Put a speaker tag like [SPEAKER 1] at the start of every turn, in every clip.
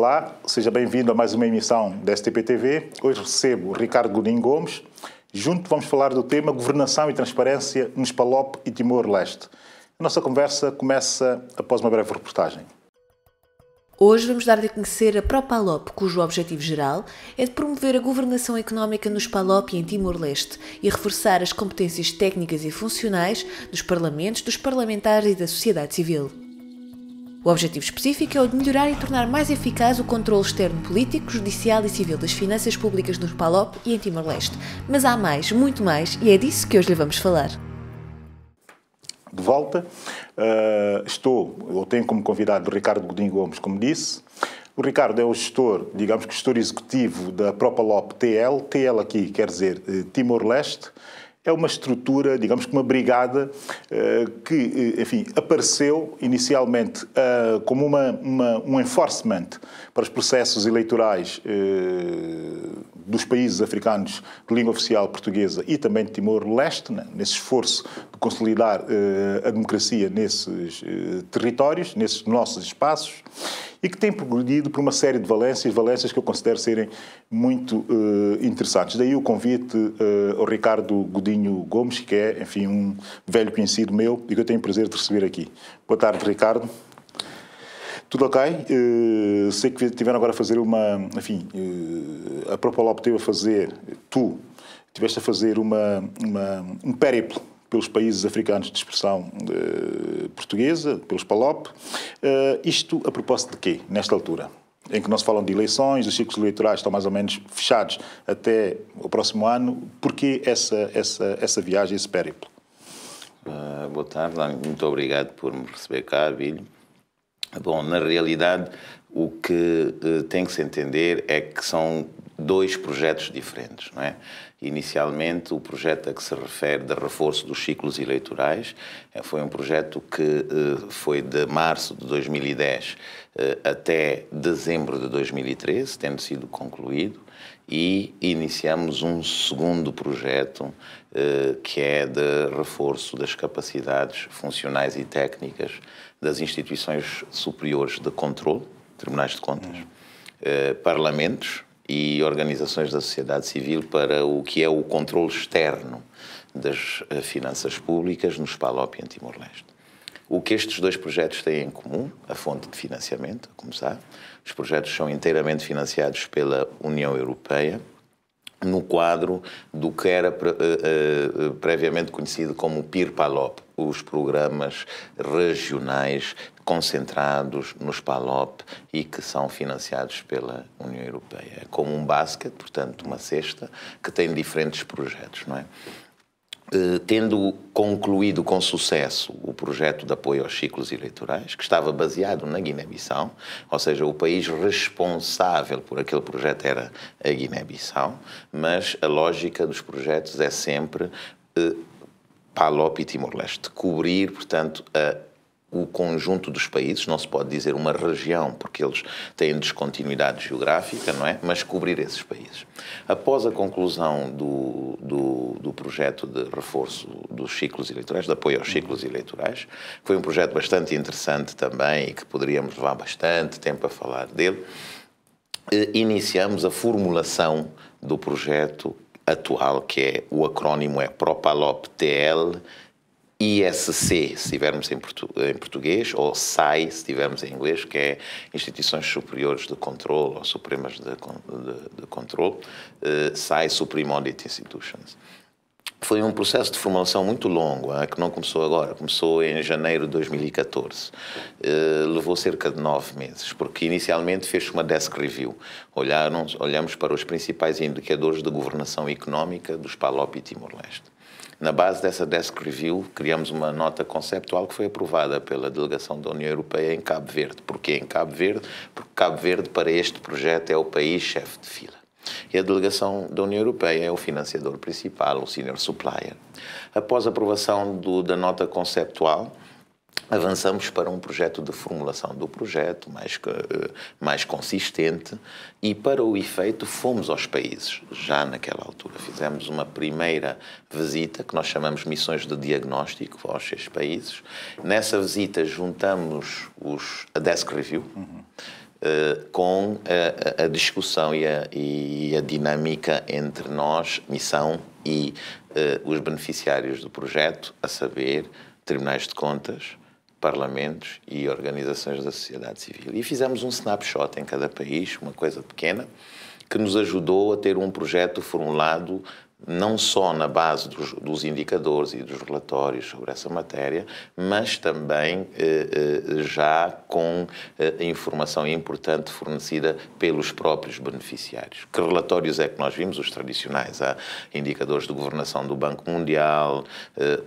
[SPEAKER 1] Olá, seja bem-vindo a mais uma emissão da STP-TV. Hoje recebo o Ricardo Godinho Gomes. Junto vamos falar do tema Governação e Transparência nos PALOP e Timor-Leste. A nossa conversa começa após uma breve reportagem.
[SPEAKER 2] Hoje vamos dar a conhecer a ProPalop, cujo objetivo geral é de promover a governação económica nos PALOP e em Timor-Leste e reforçar as competências técnicas e funcionais dos parlamentos, dos parlamentares e da sociedade civil. O objetivo específico é o de melhorar e tornar mais eficaz o controle externo político, judicial e civil das finanças públicas nos PALOP e em Timor-Leste. Mas há mais, muito mais, e é disso que hoje lhe vamos falar.
[SPEAKER 1] De volta, eu tenho como convidado o Ricardo Godinho Gomes, como disse. O Ricardo é o gestor, digamos que gestor executivo da ProPalop TL. TL aqui quer dizer Timor-Leste. É uma estrutura, digamos que uma brigada que, enfim, apareceu inicialmente como um enforcement para os processos eleitorais dos países africanos de língua oficial portuguesa e também de Timor-Leste, né, nesse esforço de consolidar a democracia nesses territórios, nesses nossos espaços, e que tem progredido por uma série de valências que eu considero serem muito interessantes. Daí o convite ao Ricardo Godinho Gomes, que é, enfim, um velho conhecido meu e que eu tenho o prazer de receber aqui. Boa tarde, Ricardo. Tudo ok? Sei que tiveram agora a fazer a ProPalop teve a fazer, tu tiveste a fazer um périplo pelos países africanos de expressão portuguesa, pelos PALOP. Isto a propósito de quê, nesta altura? Em que não se falam de eleições, os ciclos eleitorais estão mais ou menos fechados até o próximo ano. Porquê essa viagem, esse périplo?
[SPEAKER 3] Boa tarde, muito obrigado por me receber cá, Abílio. Bom, na realidade, o que tem que se entender é que são dois projetos diferentes, não é? Inicialmente, o projeto a que se refere de reforço dos ciclos eleitorais foi um projeto que foi de março de 2010 até dezembro de 2013, tendo sido concluído, e iniciamos um segundo projeto que é de reforço das capacidades funcionais e técnicas das instituições superiores de controle, tribunais de contas, parlamentos e organizações da sociedade civil para o que é o controle externo das finanças públicas nos PALOP e em Timor-Leste. O que estes dois projetos têm em comum, a fonte de financiamento, a começar. Os projetos são inteiramente financiados pela União Europeia, no quadro do que era previamente conhecido como PIR-PALOP, os programas regionais concentrados nos PALOP e que são financiados pela União Europeia. É como um basket, portanto, uma cesta, que tem diferentes projetos, não é? Tendo concluído com sucesso o projeto de apoio aos ciclos eleitorais, que estava baseado na Guiné-Bissau, ou seja, o país responsável por aquele projeto era a Guiné-Bissau, mas a lógica dos projetos é sempre PALOP e Timor-Leste, cobrir, portanto, o conjunto dos países, não se pode dizer uma região, porque eles têm descontinuidade geográfica, não é? Mas cobrir esses países. Após a conclusão do projeto de reforço dos ciclos eleitorais, de apoio aos ciclos eleitorais, foi um projeto bastante interessante também e que poderíamos levar bastante tempo a falar dele, iniciamos a formulação do projeto atual, que é o acrónimo é ProPalop TL, ISC, se estivermos em português, ou SAI, se estivermos em inglês, que é Instituições Superiores de Controle, ou Supremas de Controle, SAI, Supreme Audit Institutions. Foi um processo de formulação muito longo, que não começou agora, começou em janeiro de 2014. Levou cerca de 9 meses, porque inicialmente fez uma desk review. Olhamos para os principais indicadores de governação económica dos PALOP e Timor-Leste. Na base dessa desk review, criamos uma nota conceptual que foi aprovada pela delegação da União Europeia em Cabo Verde. Porquê em Cabo Verde? Porque Cabo Verde, para este projeto, é o país chefe de fila. E a delegação da União Europeia é o financiador principal, o senior supplier. Após a aprovação da nota conceptual, avançamos para um projeto de formulação do projeto mais consistente e, para o efeito, fomos aos países. Já naquela altura fizemos uma primeira visita, que nós chamamos missões de diagnóstico aos 6 países. Nessa visita juntamos a desk review, com a discussão e a dinâmica entre nós, missão, e os beneficiários do projeto, a saber, tribunais de contas, parlamentos e organizações da sociedade civil. E fizemos um snapshot em cada país, uma coisa pequena, que nos ajudou a ter um projeto formulado não só na base dos indicadores e dos relatórios sobre essa matéria, mas também já com a informação importante fornecida pelos próprios beneficiários. Que relatórios é que nós vimos? Os tradicionais. Há indicadores de governação do Banco Mundial,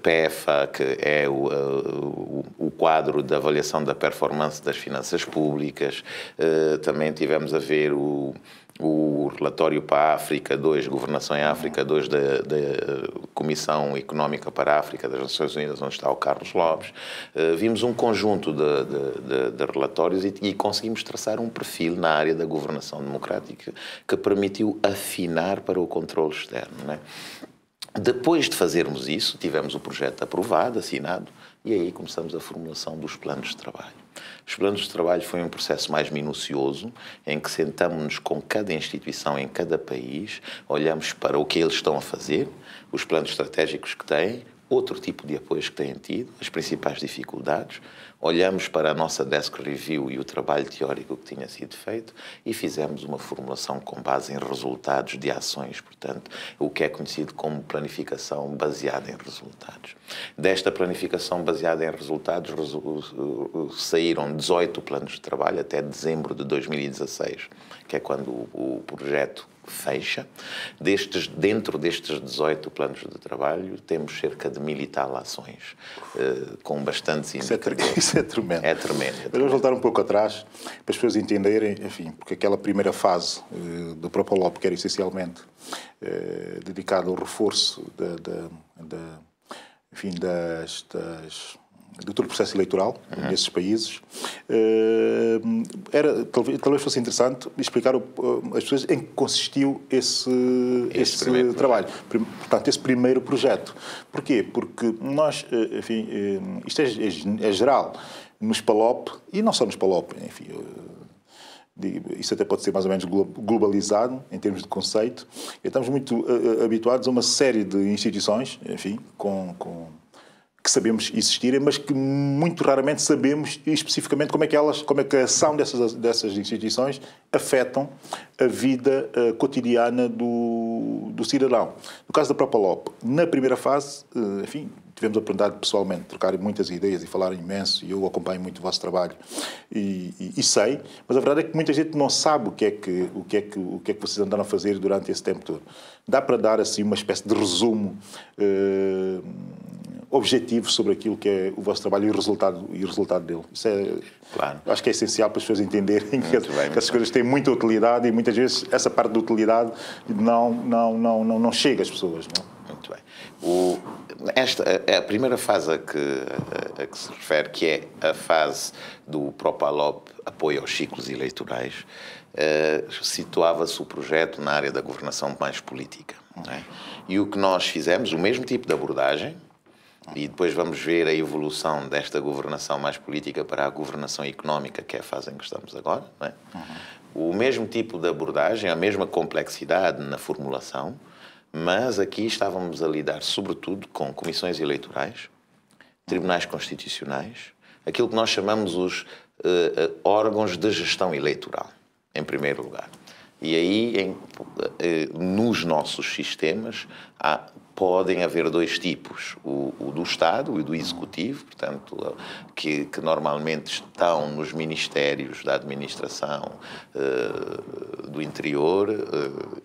[SPEAKER 3] PEFA, que é o quadro de avaliação da performance das finanças públicas. Também tivemos a ver o relatório para a África 2, Governação em África 2 da Comissão Económica para a África das Nações Unidas, onde está o Carlos Lopes. Vimos um conjunto de relatórios e conseguimos traçar um perfil na área da governação democrática que permitiu afinar para o controle externo, não é? Depois de fazermos isso, tivemos o projeto aprovado, assinado, e aí começamos a formulação dos planos de trabalho. Os planos de trabalho foi um processo mais minucioso, em que sentamos-nos com cada instituição em cada país, olhamos para o que eles estão a fazer, os planos estratégicos que têm, outro tipo de apoios que têm tido, as principais dificuldades, olhamos para a nossa desk review e o trabalho teórico que tinha sido feito e fizemos uma formulação com base em resultados de ações, portanto, o que é conhecido como planificação baseada em resultados. Desta planificação baseada em resultados saíram 18 planos de trabalho até dezembro de 2016, que é quando o projeto fecha. Dentro destes 18 planos de trabalho, temos cerca de 1000 e tal ações, com bastantes indicadores.
[SPEAKER 1] Isso é tremendo.
[SPEAKER 3] É tremendo.
[SPEAKER 1] Vamos voltar um pouco atrás, para as pessoas entenderem, enfim, porque aquela primeira fase do Propalop, que era essencialmente dedicada ao reforço do todo o processo eleitoral nesses países, talvez fosse interessante explicar às pessoas em que consistiu esse trabalho. Portanto, esse primeiro projeto. Porquê? Porque nós, enfim, isto é geral nos PALOP, e não só nos PALOP, enfim, isso até pode ser mais ou menos globalizado em termos de conceito. Estamos muito habituados a uma série de instituições, enfim, que sabemos existirem, mas que muito raramente sabemos especificamente como é que a ação dessas instituições afetam a vida cotidiana do cidadão. No caso da Propalop, na primeira fase, enfim, tivemos a oportunidade pessoalmente de trocar muitas ideias e falar imenso, e eu acompanho muito o vosso trabalho e sei, mas a verdade é que muita gente não sabe o que é que vocês andaram a fazer durante esse tempo todo. Dá para dar assim uma espécie de resumo objetivo sobre aquilo que é o vosso trabalho e o resultado dele. Isso é, claro. Acho que é essencial para as pessoas entenderem que essas coisas têm muita utilidade e muitas vezes essa parte da utilidade não chega às pessoas. Não?
[SPEAKER 3] Muito bem. Esta é a primeira fase a que se refere, que é a fase do Propalop, apoio aos ciclos eleitorais. Situava-se o projeto na área da governação mais política. Não é? E o que nós fizemos, o mesmo tipo de abordagem, e depois vamos ver a evolução desta governação mais política para a governação económica, que é a fase em que estamos agora. Não é? O mesmo tipo de abordagem, a mesma complexidade na formulação, mas aqui estávamos a lidar sobretudo com comissões eleitorais, tribunais constitucionais, aquilo que nós chamamos os órgãos de gestão eleitoral, em primeiro lugar. E aí, nos nossos sistemas, podem haver dois tipos, o do Estado e do Executivo, portanto, que normalmente estão nos ministérios da administração do interior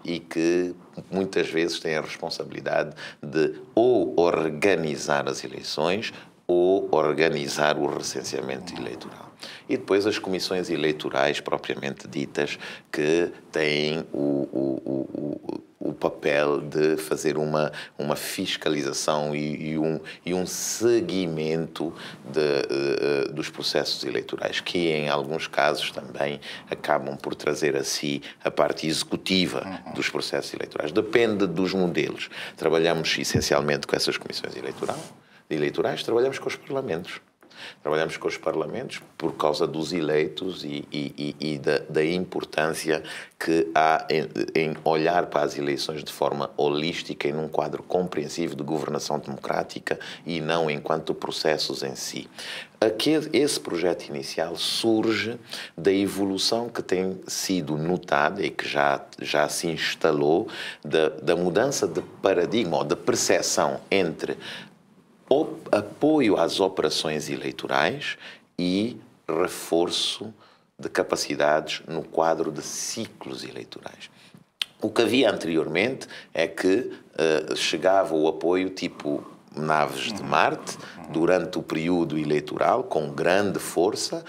[SPEAKER 3] e que muitas vezes têm a responsabilidade de ou organizar as eleições ou organizar o recenseamento eleitoral. E depois as comissões eleitorais propriamente ditas, que têm o papel de fazer uma fiscalização e um seguimento dos processos eleitorais, que em alguns casos também acabam por trazer a si a parte executiva dos processos eleitorais. Depende dos modelos. Trabalhamos essencialmente com essas comissões eleitorais, trabalhamos com os parlamentos. Trabalhamos com os parlamentos por causa dos eleitos e da importância que há em olhar para as eleições de forma holística e num quadro compreensivo de governação democrática e não enquanto processos em si. Esse projeto inicial surge da evolução que tem sido notada e que já se instalou da mudança de paradigma ou de percepção entre o apoio às operações eleitorais e reforço de capacidades no quadro de ciclos eleitorais. O que havia anteriormente é que chegava o apoio tipo naves de Marte durante o período eleitoral com grande força,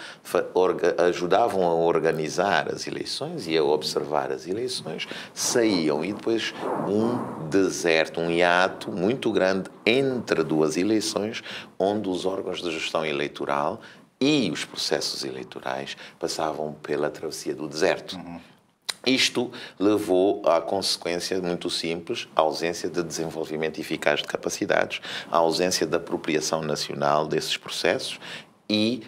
[SPEAKER 3] ajudavam a organizar as eleições e a observar as eleições, saíam e depois um deserto, um hiato muito grande entre duas eleições, onde os órgãos de gestão eleitoral e os processos eleitorais passavam pela travessia do deserto. Isto levou à consequência muito simples, a ausência de desenvolvimento eficaz de capacidades, a ausência de apropriação nacional desses processos e,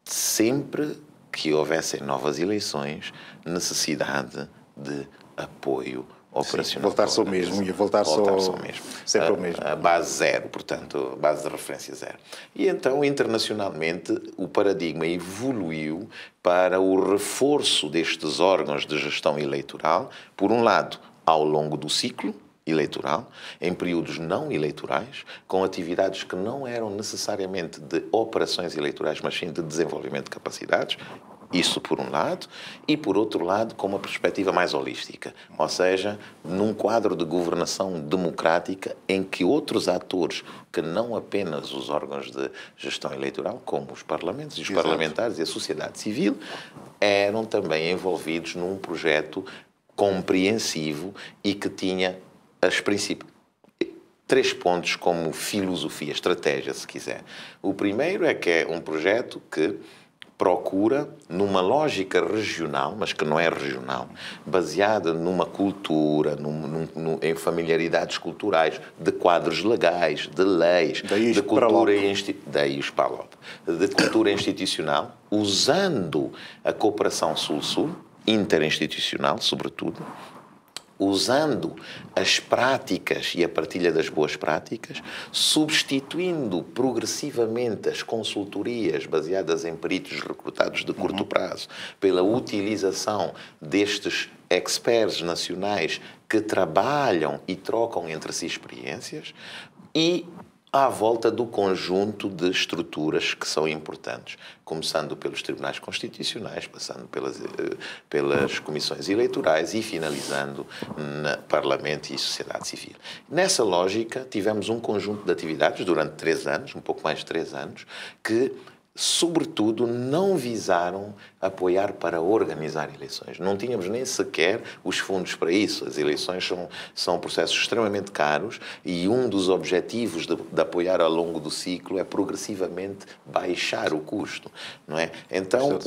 [SPEAKER 3] sempre que houvessem novas eleições, necessidade de apoio operacional.
[SPEAKER 1] Voltar-se ao mesmo e voltar-se ao mesmo. Sempre ao mesmo.
[SPEAKER 3] A base zero, portanto, a base de referência zero. E então, internacionalmente, o paradigma evoluiu para o reforço destes órgãos de gestão eleitoral, por um lado, ao longo do ciclo eleitoral, em períodos não eleitorais, com atividades que não eram necessariamente de operações eleitorais, mas sim de desenvolvimento de capacidades. Isso por um lado, e por outro lado com uma perspectiva mais holística, ou seja, num quadro de governação democrática em que outros atores, que não apenas os órgãos de gestão eleitoral, como os parlamentos e os parlamentares e a sociedade civil, eram também envolvidos num projeto compreensivo e que tinha três pontos como filosofia, estratégia, se quiser. O primeiro é que é um projeto que procura, numa lógica regional, mas que não é regional, baseada numa cultura, em familiaridades culturais, de quadros legais, de leis, de cultura de cultura institucional, usando a cooperação Sul-Sul, interinstitucional, sobretudo, usando as práticas e a partilha das boas práticas, substituindo progressivamente as consultorias baseadas em peritos recrutados de curto prazo pela utilização destes experts nacionais que trabalham e trocam entre si experiências e à volta do conjunto de estruturas que são importantes, começando pelos tribunais constitucionais, passando pelas comissões eleitorais e finalizando no Parlamento e sociedade civil. Nessa lógica, tivemos um conjunto de atividades durante 3 anos, um pouco mais de 3 anos, que sobretudo, não visaram apoiar para organizar eleições. Não tínhamos nem sequer os fundos para isso. As eleições são processos extremamente caros e um dos objetivos de apoiar ao longo do ciclo é progressivamente baixar o custo, não é? Então,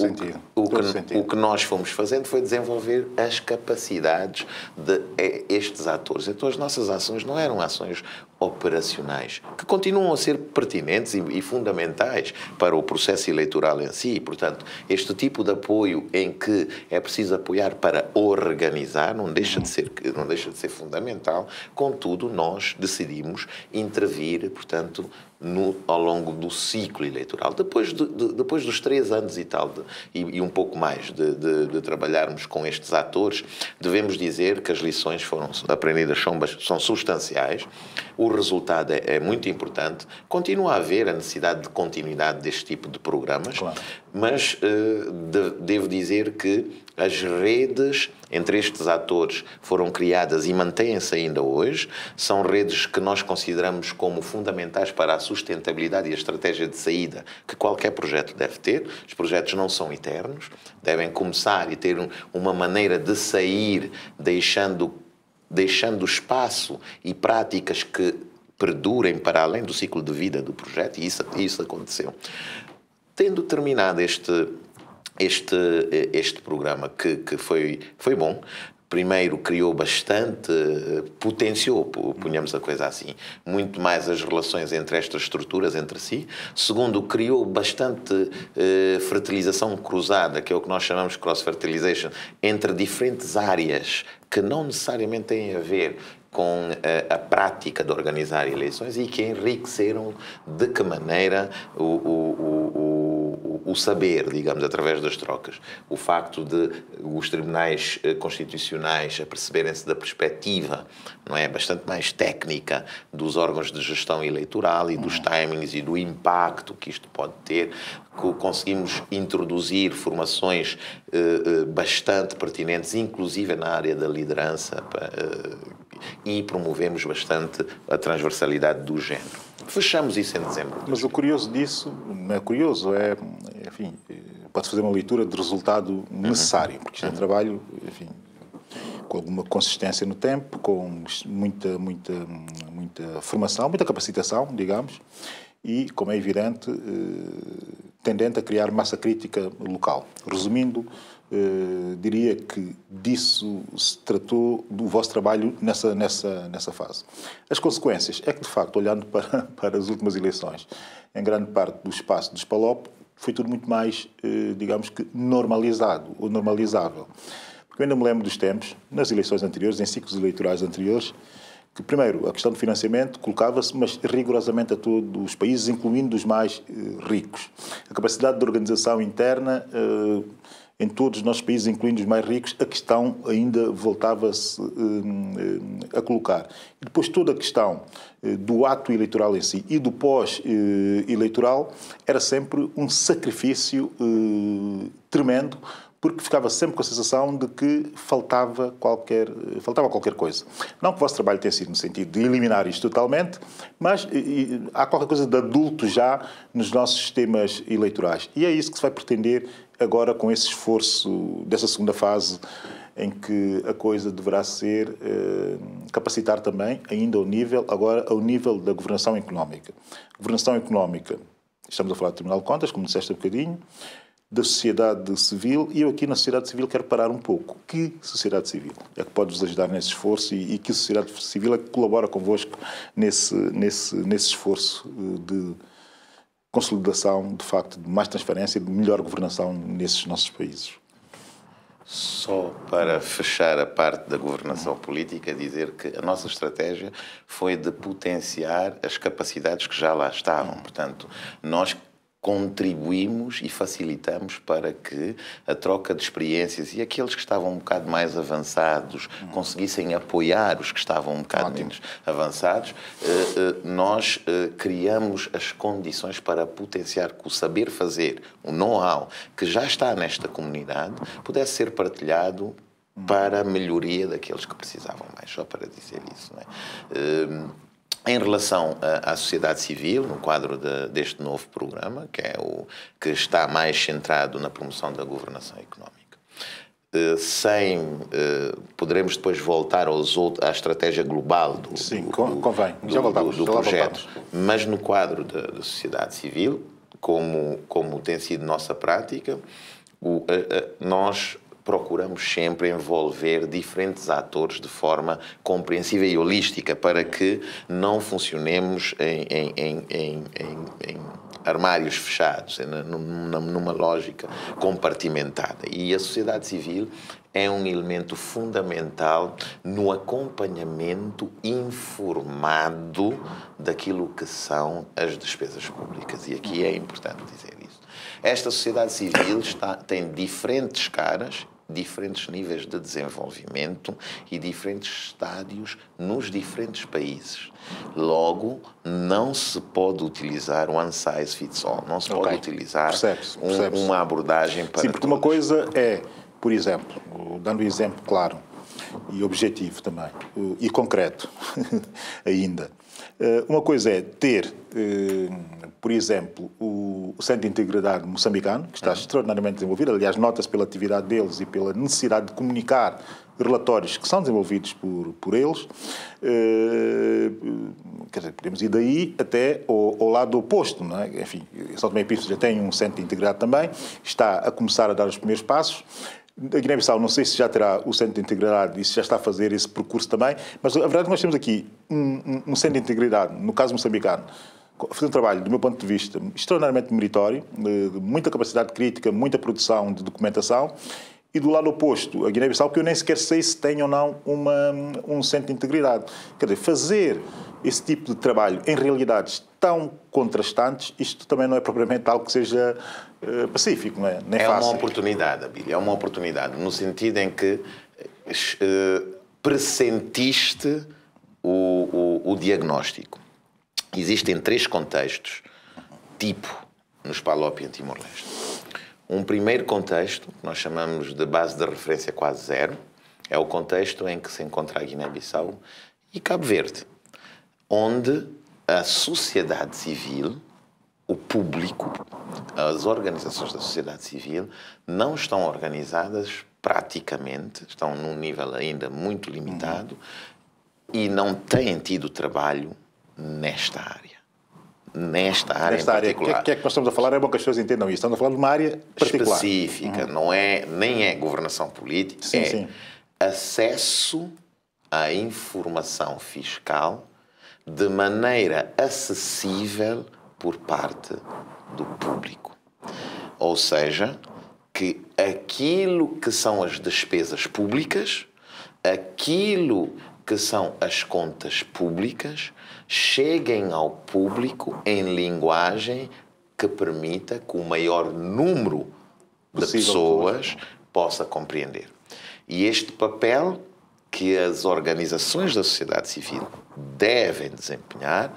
[SPEAKER 3] o que nós fomos fazendo foi desenvolver as capacidades de estes atores. Então, as nossas ações não eram ações operacionais, que continuam a ser pertinentes e fundamentais para o processo eleitoral em si. Portanto, este tipo de apoio em que é preciso apoiar para organizar não deixa de ser fundamental. Contudo, nós decidimos intervir, portanto, ao longo do ciclo eleitoral. Depois dos 3 anos e tal, e um pouco mais de trabalharmos com estes atores, devemos dizer que as lições foram aprendidas, são substanciais, o resultado é muito importante, continua a haver a necessidade de continuidade deste tipo de programas, claro. Mas devo dizer que as redes entre estes atores foram criadas e mantêm-se ainda hoje. São redes que nós consideramos como fundamentais para a sustentabilidade e a estratégia de saída que qualquer projeto deve ter. Os projetos não são eternos, devem começar e ter uma maneira de sair, deixando espaço e práticas que perdurem para além do ciclo de vida do projeto, e isso aconteceu. Tendo terminado este programa que foi bom, primeiro, criou bastante, potenciou, ponhamos a coisa assim, muito mais as relações entre estas estruturas entre si. Segundo, criou bastante fertilização cruzada, que é o que nós chamamos de cross-fertilization, entre diferentes áreas que não necessariamente têm a ver com a prática de organizar eleições e que enriqueceram de que maneira o saber, digamos, através das trocas. O facto de os tribunais constitucionais aperceberem-se da perspectiva, não é, bastante mais técnica dos órgãos de gestão eleitoral e dos timings e do impacto que isto pode ter, conseguimos introduzir formações bastante pertinentes, inclusive na área da liderança, e promovemos bastante a transversalidade do género. Fechamos isso em dezembro.
[SPEAKER 1] Mas o curioso disso, não é curioso, enfim, pode-se fazer uma leitura de resultado necessário, porque isto é um trabalho, enfim, com alguma consistência no tempo, com muita formação, muita capacitação, digamos, e, como é evidente, tendente a criar massa crítica local. Resumindo, diria que disso se tratou do vosso trabalho nessa fase. As consequências é que, de facto, olhando para as últimas eleições, em grande parte do espaço dos PALOP, foi tudo muito mais, digamos que, normalizado ou normalizável. Porque eu ainda me lembro dos tempos, nas eleições anteriores, em ciclos eleitorais anteriores, que, primeiro, a questão do financiamento colocava-se, mas rigorosamente a todos os países, incluindo os mais ricos. A capacidade de organização interna, em todos os nossos países, incluindo os mais ricos, a questão ainda voltava-se a colocar. E depois toda a questão do ato eleitoral em si e do pós-eleitoral era sempre um sacrifício tremendo, porque ficava sempre com a sensação de que faltava qualquer coisa. Não que o vosso trabalho tenha sido no sentido de eliminar isto totalmente, mas há qualquer coisa de adulto já nos nossos sistemas eleitorais. E é isso que se vai pretender agora com esse esforço dessa segunda fase, em que a coisa deverá ser capacitar também, ainda ao nível da governação económica. Governação económica, estamos a falar do Tribunal de Contas, como disseste há bocadinho, da sociedade civil, e eu aqui na sociedade civil quero parar um pouco. Que sociedade civil é que pode vos ajudar nesse esforço e que sociedade civil é que colabora convosco nesse esforço de consolidação, de facto, de mais transparência e de melhor governação nesses nossos países?
[SPEAKER 3] Só para fechar a parte da governação política, dizer que a nossa estratégia foi de potenciar as capacidades que já lá estavam. Portanto, nós contribuímos e facilitamos para que a troca de experiências e aqueles que estavam um bocado mais avançados conseguissem apoiar os que estavam um bocado menos avançados. Nós criamos as condições para potenciar que o saber fazer, o know-how que já está nesta comunidade, pudesse ser partilhado para a melhoria daqueles que precisavam mais, só para dizer isso, não é? Em relação à sociedade civil, no quadro deste novo programa, que está mais centrado na promoção da governação económica, poderemos depois voltar à estratégia global do projeto, mas no quadro da sociedade civil, como tem sido nossa prática, nós procuramos sempre envolver diferentes atores de forma compreensiva e holística para que não funcionemos em armários fechados, numa lógica compartimentada. E a sociedade civil é um elemento fundamental no acompanhamento informado daquilo que são as despesas públicas. E aqui é importante dizer isso. Esta sociedade civil tem diferentes caras, diferentes níveis de desenvolvimento e diferentes estádios nos diferentes países. Logo, não se pode utilizar one size fits all, não se pode utilizar uma abordagem para
[SPEAKER 1] Sim, porque todos. Uma coisa é, por exemplo, dando um exemplo claro e objetivo também, e concreto ainda, uma coisa é ter, por exemplo, o Centro de Integridade moçambicano, que está extraordinariamente desenvolvido, aliás, nota-se pela atividade deles e pela necessidade de comunicar relatórios que são desenvolvidos por eles. Quer dizer, podemos ir daí até ao lado oposto, não é? Enfim, São Tomé e Príncipe já tem um Centro de Integridade também, está a começar a dar os primeiros passos. A Guiné-Bissau, não sei se já terá o Centro de Integridade e se já está a fazer esse percurso também, mas a verdade é que nós temos aqui um Centro de Integridade, no caso moçambicano, a fazer um trabalho, do meu ponto de vista, extraordinariamente meritório, de muita capacidade crítica, muita produção de documentação, e do lado oposto, a Guiné-Bissau, que eu nem sequer sei se tem ou não um Centro de Integridade. Quer dizer, fazer esse tipo de trabalho em realidades tão contrastantes, isto também não é propriamente algo que seja pacífico, não é? Nem fácil.
[SPEAKER 3] É uma oportunidade, Abílio, é uma oportunidade, no sentido em que pressentiste o diagnóstico. Existem 3 contextos, tipo, nos PALOP e em Timor-Leste. Um primeiro contexto, que nós chamamos de base de referência quase zero, é o contexto em que se encontra a Guiné-Bissau e Cabo Verde, onde a sociedade civil, o público, as organizações da sociedade civil não estão organizadas praticamente, estão num nível ainda muito limitado e não têm tido trabalho nesta área. Nesta área em particular.
[SPEAKER 1] O que é que nós estamos a falar? É bom que as pessoas entendam isso. Estamos a falar de uma área particular.
[SPEAKER 3] Específica. Não é, nem é governação política.
[SPEAKER 1] Sim.
[SPEAKER 3] Acesso à informação fiscal de maneira acessível por parte do público. Ou seja, que aquilo que são as despesas públicas, aquilo que são as contas públicas, cheguem ao público em linguagem que permita que o maior número de pessoas possa compreender. E este papel que as organizações da sociedade civil devem desempenhar,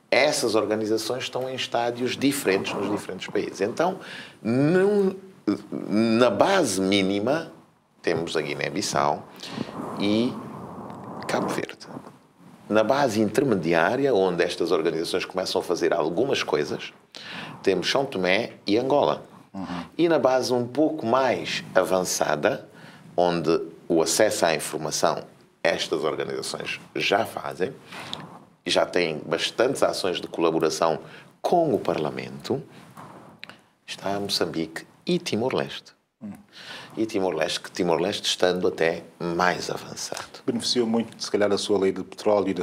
[SPEAKER 3] essas organizações estão em estádios diferentes nos diferentes países. Então, na base mínima, temos a Guiné-Bissau e Cabo Verde. Na base intermediária, onde estas organizações começam a fazer algumas coisas, temos São Tomé e Angola. E na base um pouco mais avançada, onde o acesso à informação estas organizações já fazem, e já têm bastantes ações de colaboração com o Parlamento, está Moçambique e Timor-Leste. E Timor-Leste estando até mais avançado.
[SPEAKER 1] Beneficiou muito, se calhar, da sua lei de petróleo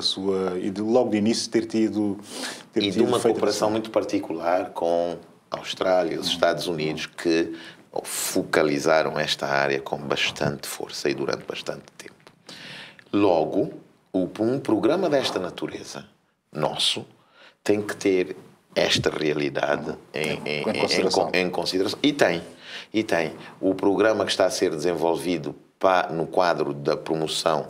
[SPEAKER 1] e de logo de início ter tido
[SPEAKER 3] de uma cooperação muito particular com a Austrália e os Estados Unidos, que focalizaram esta área com bastante força e durante bastante tempo. Logo, um programa desta natureza, nosso, tem que ter esta realidade em consideração. E tem. O programa que está a ser desenvolvido no quadro da promoção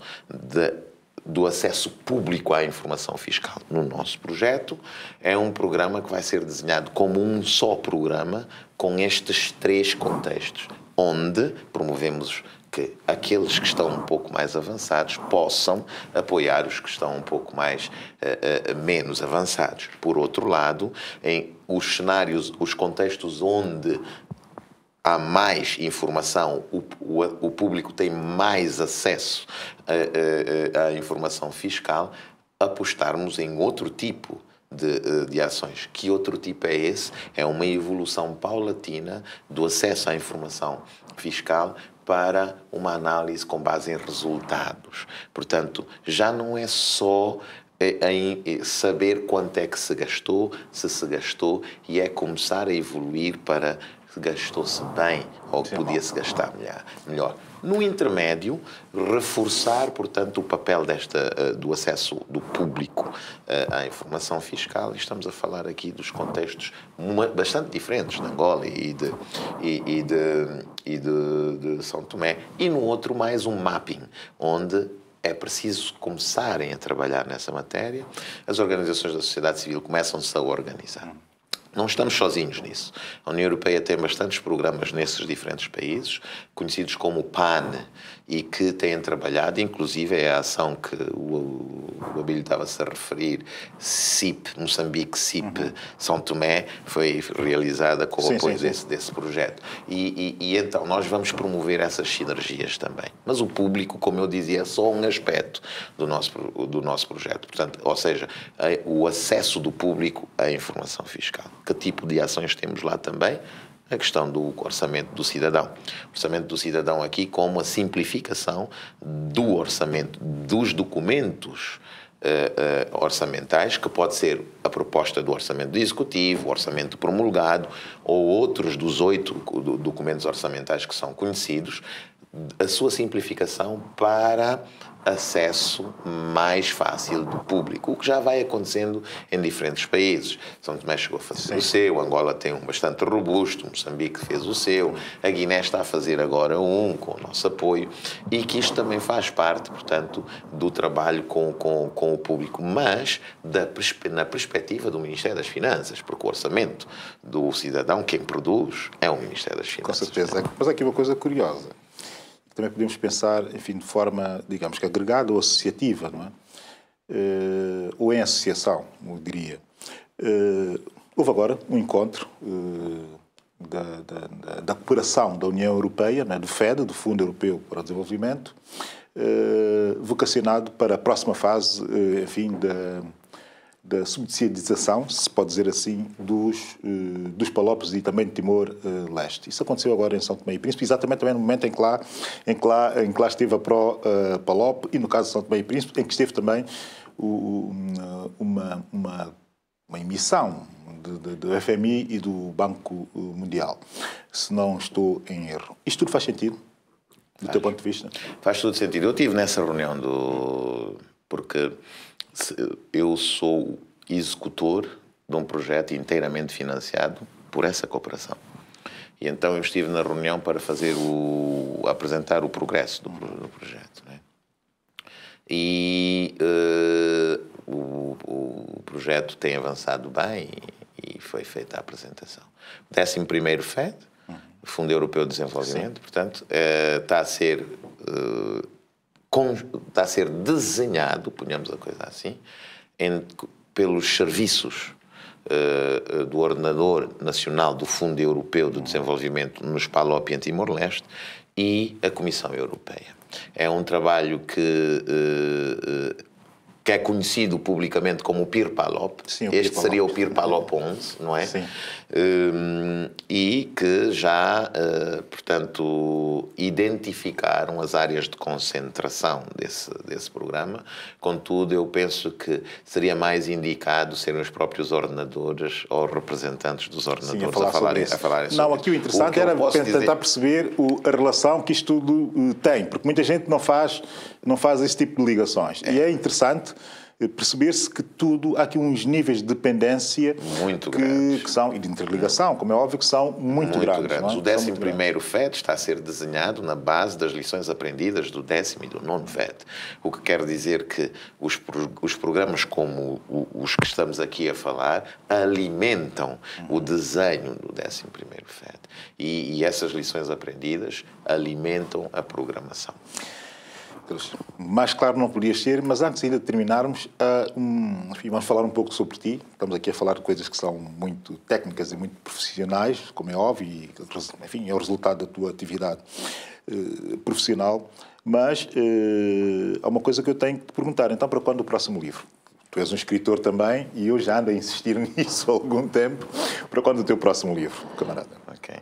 [SPEAKER 3] do acesso público à informação fiscal no nosso projeto é um programa que vai ser desenhado como um só programa com estes 3 contextos, onde promovemos que aqueles que estão um pouco mais avançados possam apoiar os que estão um pouco mais menos avançados. Por outro lado, em os cenários, os contextos onde há mais informação, o público tem mais acesso à informação fiscal, apostarmos em outro tipo de ações. Que outro tipo é esse? É uma evolução paulatina do acesso à informação fiscal para uma análise com base em resultados. Portanto, já não é só em saber quanto é que se gastou, se se gastou, e é começar a evoluir para se gastou-se bem ou podia-se gastar melhor. No intermédio, reforçar, portanto, o papel do acesso do público à informação fiscal. E estamos a falar aqui dos contextos bastante diferentes de Angola e de São Tomé. E no outro, mais um mapping, onde é preciso começarem a trabalhar nessa matéria. As organizações da sociedade civil começam-se a organizar. Não estamos sozinhos nisso. A União Europeia tem bastantes programas nesses diferentes países, conhecidos como PAN, e que têm trabalhado, inclusive é a ação que o Abílio estava-se a referir, CIP, Moçambique, CIP, São Tomé, foi realizada com o apoio desse projeto. E então nós vamos promover essas sinergias também. Mas o público, como eu dizia, é só um aspecto do nosso projeto. Portanto, ou seja, o acesso do público à informação fiscal. Que tipo de ações temos lá também? a questão do orçamento do cidadão. O orçamento do cidadão aqui como a simplificação do orçamento, dos documentos orçamentais, que pode ser a proposta do orçamento do executivo, o orçamento promulgado ou outros dos 8 documentos orçamentais que são conhecidos, a sua simplificação para acesso mais fácil do público, o que já vai acontecendo em diferentes países. São Tomé chegou a fazer o seu, Angola tem um bastante robusto, Moçambique fez o seu, a Guiné está a fazer agora um, com o nosso apoio, e que isto também faz parte, portanto, do trabalho com o público, mas na perspectiva do Ministério das Finanças, porque o orçamento do cidadão, quem produz, é o Ministério das Finanças.
[SPEAKER 1] Com certeza. Mas aqui uma coisa curiosa. Também podemos pensar, enfim, de forma, digamos que agregada ou associativa, não é? Ou em associação, eu diria. Houve agora um encontro da cooperação da União Europeia, né, do FED, do Fundo Europeu para o Desenvolvimento, vocacionado para a próxima fase, enfim, da subsidização, se pode dizer assim, dos Palopes e também de Timor-Leste. Isso aconteceu agora em São Tomé e Príncipe, exatamente também no momento em que lá esteve a Pro-Palop e, no caso de São Tomé e Príncipe, em que esteve também uma emissão do FMI e do Banco Mundial, se não estou em erro. Isto tudo faz sentido, do teu ponto de vista?
[SPEAKER 3] Faz todo sentido. Eu estive nessa reunião porque eu sou executor de um projeto inteiramente financiado por essa cooperação. E então eu estive na reunião para apresentar o progresso do projeto, né? E o projeto tem avançado bem e foi feita a apresentação. O 11º FED, Fundo Europeu de Desenvolvimento, portanto, está a ser desenhado, ponhamos a coisa assim, pelos serviços do Ordenador Nacional do Fundo Europeu de Desenvolvimento nos PALOP e em Timor-Leste e a Comissão Europeia. É um trabalho que é conhecido publicamente como o PIR-PALOP.
[SPEAKER 1] Sim,
[SPEAKER 3] este seria o PIR-PALOP 11, não é?
[SPEAKER 1] Sim.
[SPEAKER 3] E que já, portanto, identificaram as áreas de concentração desse programa. Contudo, eu penso que seria mais indicado serem os próprios ordenadores ou representantes dos ordenadores a falarem sobre isso.
[SPEAKER 1] Não, aqui o interessante era tentar perceber a relação que isto tudo tem, porque muita gente não faz esse tipo de ligações. E é interessante perceber-se que há aqui uns níveis de dependência
[SPEAKER 3] muito grandes.
[SPEAKER 1] Que são, e de interligação, como é óbvio, que são muito grandes. Não é?
[SPEAKER 3] O 11º FED está a ser desenhado na base das lições aprendidas do 10º e do 9º FED. O que quer dizer que os programas como os que estamos aqui a falar alimentam o desenho do 11º FED. E essas lições aprendidas alimentam a programação.
[SPEAKER 1] Mais claro não podia ser, mas antes ainda de terminarmos, enfim, vamos falar um pouco sobre ti. Estamos aqui a falar de coisas que são muito técnicas e muito profissionais, como é óbvio, e, enfim, é o resultado da tua atividade profissional. Mas há uma coisa que eu tenho que te perguntar. Então, para quando o próximo livro? Tu és um escritor também e eu já ando a insistir nisso há algum tempo. Para quando o teu próximo livro, camarada?
[SPEAKER 3] Ok.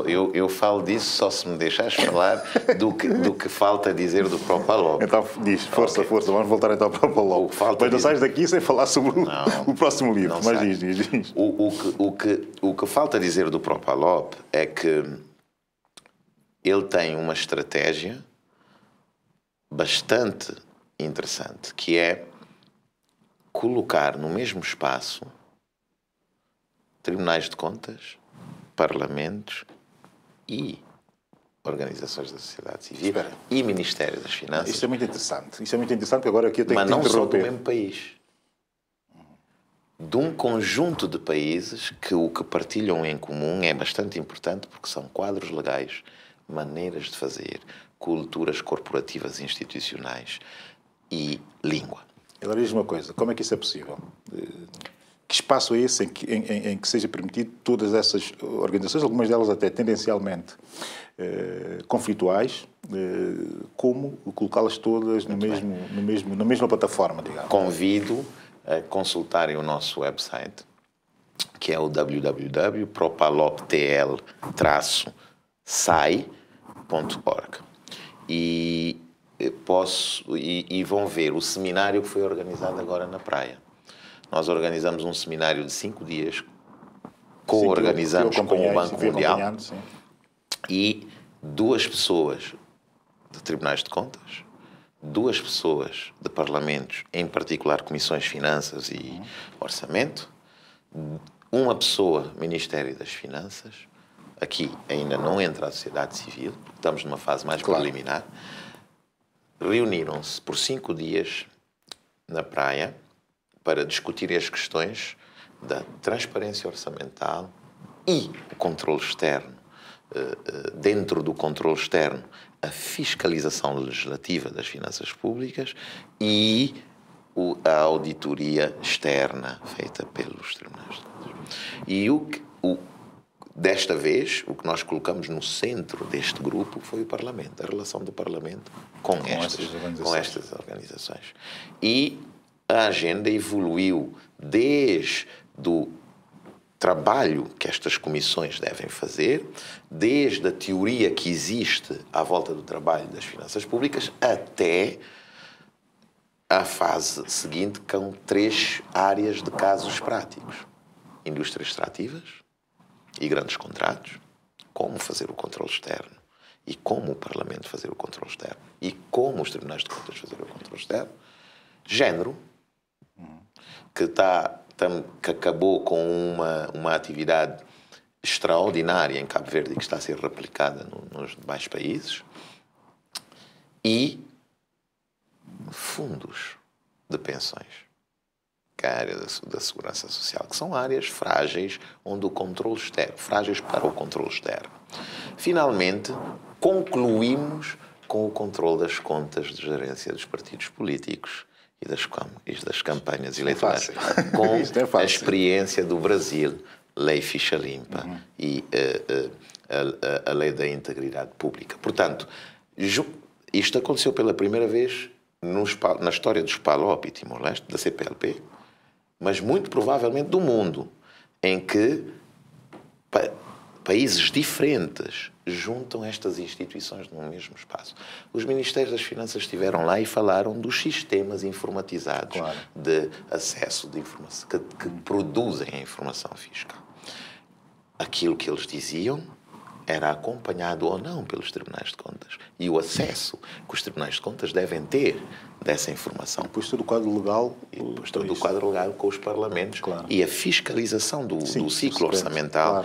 [SPEAKER 3] Eu falo disso só se me deixares falar do que falta dizer do Pro-Palop.
[SPEAKER 1] Então diz, força, vamos voltar então para o Pro-Palop. Mas não sais daqui sem falar sobre o próximo livro. Mas diz.
[SPEAKER 3] O que falta dizer do Pro-Palop é que ele tem uma estratégia bastante interessante, que é colocar no mesmo espaço tribunais de contas, parlamentos e organizações da sociedade civil e Ministério das Finanças.
[SPEAKER 1] Isso é muito interessante. Isso é muito interessante, porque agora aqui eu tenho
[SPEAKER 3] que
[SPEAKER 1] te interromper.
[SPEAKER 3] Mas não só do mesmo país. De um conjunto de países que o que partilham em comum é bastante importante, porque são quadros legais, maneiras de fazer, culturas corporativas e institucionais e língua.
[SPEAKER 1] Agora diz uma coisa, como é que isso é possível? Que espaço é esse em que seja permitido todas essas organizações, algumas delas até tendencialmente conflituais, como colocá-las todas na mesma plataforma, digamos?
[SPEAKER 3] Convido a consultarem o nosso website que é o www.propaloptl-sai.org. E vão ver o seminário que foi organizado agora na praia. Nós organizamos um seminário de 5 dias, co-organizamos com o Banco Mundial, e 2 pessoas de tribunais de contas, 2 pessoas de parlamentos, em particular comissões de finanças e orçamento, 1 pessoa Ministério das Finanças. Aqui ainda não entra a sociedade civil, porque estamos numa fase mais preliminar. Reuniram-se por 5 dias na praia para discutir as questões da transparência orçamental e o controle externo. Dentro do controle externo, a fiscalização legislativa das finanças públicas e a auditoria externa feita pelos tribunais de contas. E desta vez, o que nós colocamos no centro deste grupo foi o Parlamento, a relação do Parlamento com estas organizações. E a agenda evoluiu desde o trabalho que estas comissões devem fazer, desde a teoria que existe à volta do trabalho das finanças públicas, até a fase seguinte, com 3 áreas de casos práticos: indústrias extrativas e grandes contratos, como fazer o controle externo, e como o Parlamento fazer o controle externo, e como os tribunais de contas fazer o controle externo. Género, que acabou com uma atividade extraordinária em Cabo Verde e que está a ser replicada nos demais países. E fundos de pensões, que é a área da segurança social, que são áreas frágeis, onde o controle externo, frágeis para o controle externo. Finalmente, concluímos com o controle das contas de gerência dos partidos políticos e das campanhas eleitorais, com a experiência do Brasil, Lei Ficha Limpa e a Lei da Integridade Pública. Portanto, isto aconteceu pela primeira vez na história dos PALOP e Timor-Leste, da CPLP, mas muito provavelmente do mundo, em que países diferentes juntam estas instituições num mesmo espaço. Os Ministérios das Finanças estiveram lá e falaram dos sistemas informatizados de acesso de informação, que produzem a informação fiscal. Aquilo que eles diziam era acompanhado ou não pelos tribunais de contas. E o acesso que os tribunais de contas devem ter dessa informação.
[SPEAKER 1] E depois todo o quadro legal.
[SPEAKER 3] E depois todo o quadro legal com os parlamentos. E a fiscalização do ciclo orçamental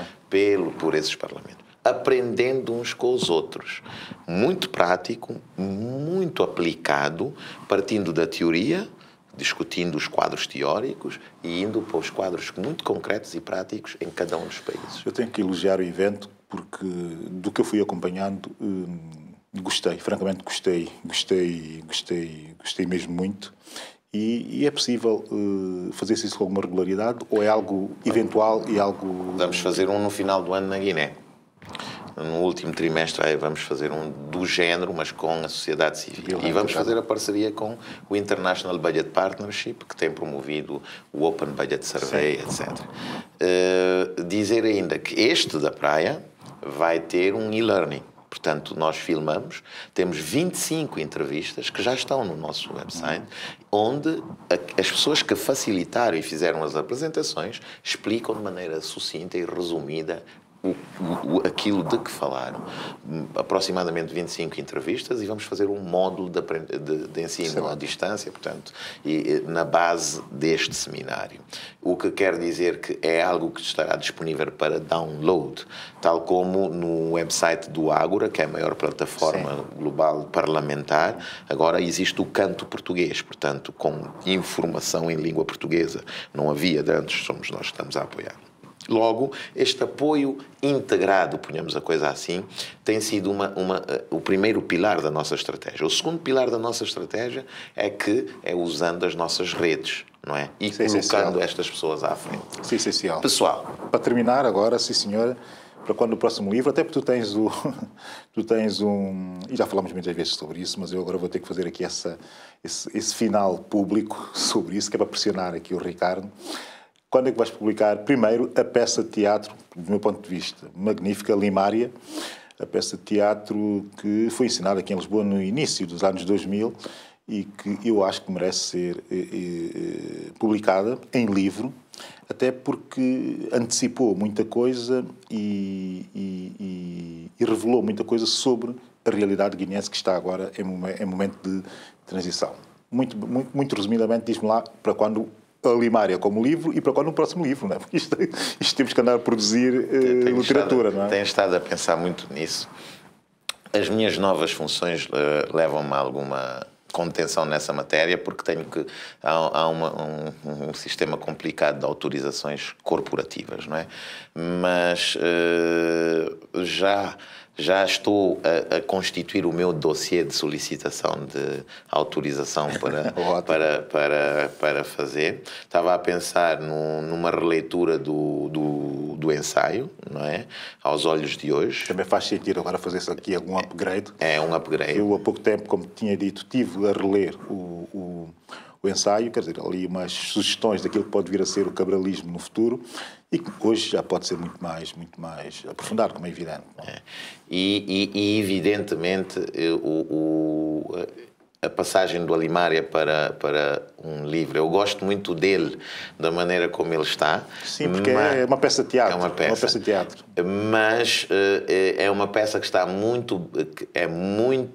[SPEAKER 3] por esses parlamentos. Aprendendo uns com os outros. Muito prático, muito aplicado, partindo da teoria, discutindo os quadros teóricos e indo para os quadros muito concretos e práticos em cada um dos países.
[SPEAKER 1] Eu tenho que elogiar o evento, porque do que eu fui acompanhando, gostei, francamente gostei mesmo muito. E é possível fazer isso com alguma regularidade ou é algo eventual e algo...
[SPEAKER 3] Vamos fazer um no final do ano na Guiné. No último trimestre vamos fazer um do género, mas com a sociedade civil. E vamos fazer a parceria com o International Budget Partnership, que tem promovido o Open Budget Survey, etc. Dizer ainda que este da praia vai ter um e-learning. Portanto, nós filmamos, temos 25 entrevistas que já estão no nosso website, onde as pessoas que facilitaram e fizeram as apresentações explicam de maneira sucinta e resumida aquilo de que falaram. Aproximadamente 25 entrevistas e vamos fazer um módulo de ensino à distância, portanto, na base deste seminário. O que quer dizer que é algo que estará disponível para download, tal como no website do Ágora, que é a maior plataforma global parlamentar. Agora existe o Canto Português, portanto, com informação em língua portuguesa. Não havia de antes, somos nós que estamos a apoiar. Logo, este apoio integrado, ponhamos a coisa assim, tem sido o primeiro pilar da nossa estratégia. O segundo pilar da nossa estratégia é usando as nossas redes, não é? E colocando estas pessoas à frente.
[SPEAKER 1] Isso é essencial.
[SPEAKER 3] Pessoal.
[SPEAKER 1] Para terminar agora, sim senhora, para quando o próximo livro, até porque tu tens um... E já falamos muitas vezes sobre isso, mas eu agora vou ter que fazer aqui esse final público sobre isso, que é para pressionar aqui o Ricardo. quando é que vais publicar, primeiro, a peça de teatro, do meu ponto de vista, magnífica, Limária, a peça de teatro que foi ensinada aqui em Lisboa no início dos anos 2000 e que eu acho que merece ser publicada em livro, até porque antecipou muita coisa e revelou muita coisa sobre a realidade guineense que está agora em momento de transição. Muito resumidamente, diz-me lá para quando a Limária como livro e para quando o próximo livro, não é? Porque isto temos que andar a produzir literatura, não é?
[SPEAKER 3] Tenho estado a pensar muito nisso. As minhas novas funções levam-me a alguma contenção nessa matéria, porque há um sistema complicado de autorizações corporativas, não é? Mas já estou a constituir o meu dossiê de solicitação de autorização para fazer. Estava a pensar numa releitura do ensaio, não é? Aos olhos de hoje.
[SPEAKER 1] Também faz sentido agora fazer isso aqui, algum upgrade.
[SPEAKER 3] É um upgrade.
[SPEAKER 1] Eu, há pouco tempo, como tinha dito, tive a reler o ensaio, quer dizer, ali umas sugestões daquilo que pode vir a ser o cabralismo no futuro e que hoje já pode ser muito mais aprofundado, como é evidente.
[SPEAKER 3] E evidentemente, a passagem do Alimária para um livro, eu gosto muito dele, da maneira como ele está.
[SPEAKER 1] Sim, porque é uma peça de teatro. É uma peça de teatro.
[SPEAKER 3] Mas é uma peça que está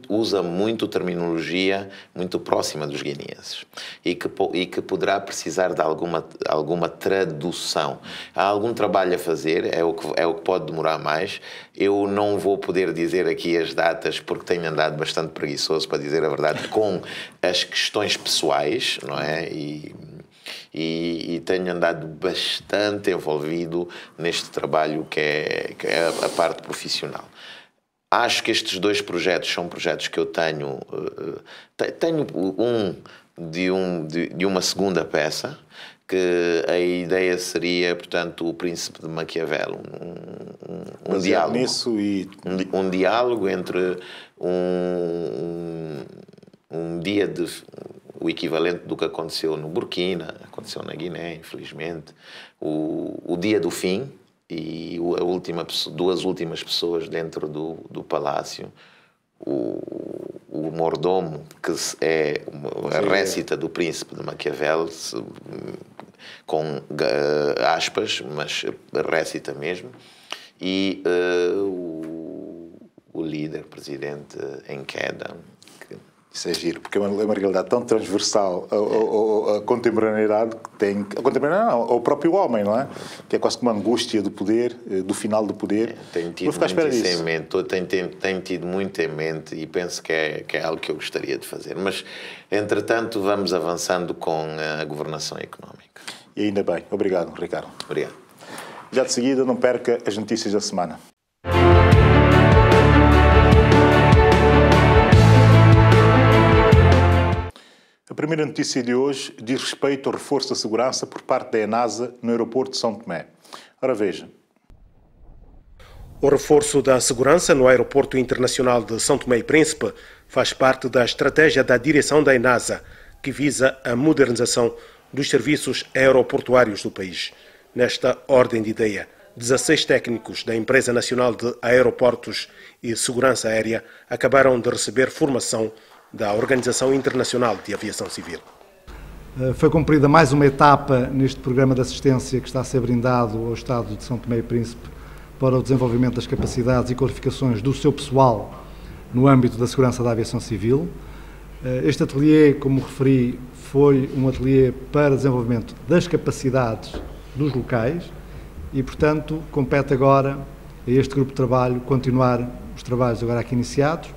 [SPEAKER 3] usa muito terminologia muito próxima dos guineenses e que poderá precisar de alguma tradução. Há algum trabalho a fazer, é o que pode demorar mais. Eu não vou poder dizer aqui as datas porque tenho andado bastante preguiçoso, para dizer a verdade, com as questões pessoais, não é? E tenho andado bastante envolvido neste trabalho que é a parte profissional. Acho que estes dois projetos são projetos que eu tenho. Tenho de uma segunda peça, que a ideia seria, portanto, o Príncipe de Maquiavel, um diálogo.
[SPEAKER 1] Nisso e...
[SPEAKER 3] um diálogo entre um dia o equivalente do que aconteceu no Burkina, aconteceu na Guiné, infelizmente, o dia do fim e duas últimas pessoas dentro do palácio, o mordomo, que é a récita do Príncipe de Maquiavel, com aspas, mas récita mesmo, e o líder, presidente em queda.
[SPEAKER 1] Isso é giro, porque é uma realidade tão transversal à contemporaneidade que tem... A contemporaneidade não, ao próprio homem, não é? Que é quase como uma angústia do poder, do final do poder.
[SPEAKER 3] Tenho tido muito em mente e penso que é algo que eu gostaria de fazer. Mas, entretanto, vamos avançando com a governação económica.
[SPEAKER 1] E ainda bem. Obrigado, Ricardo.
[SPEAKER 3] Obrigado.
[SPEAKER 1] Já de seguida, não perca as notícias da semana. A primeira notícia de hoje diz respeito ao reforço da segurança por parte da ENASA no aeroporto de São Tomé. Ora veja.
[SPEAKER 4] O reforço da segurança no aeroporto internacional de São Tomé e Príncipe faz parte da estratégia da direção da ENASA, que visa a modernização dos serviços aeroportuários do país. Nesta ordem de ideia, 16 técnicos da Empresa Nacional de Aeroportos e Segurança Aérea acabaram de receber formação da Organização Internacional de Aviação Civil.
[SPEAKER 5] Foi cumprida mais uma etapa neste programa de assistência que está a ser brindado ao Estado de São Tomé e Príncipe para o desenvolvimento das capacidades e qualificações do seu pessoal no âmbito da segurança da aviação civil. Este ateliê, como referi, foi um ateliê para desenvolvimento das capacidades dos locais e, portanto, compete agora a este grupo de trabalho continuar os trabalhos agora aqui iniciados.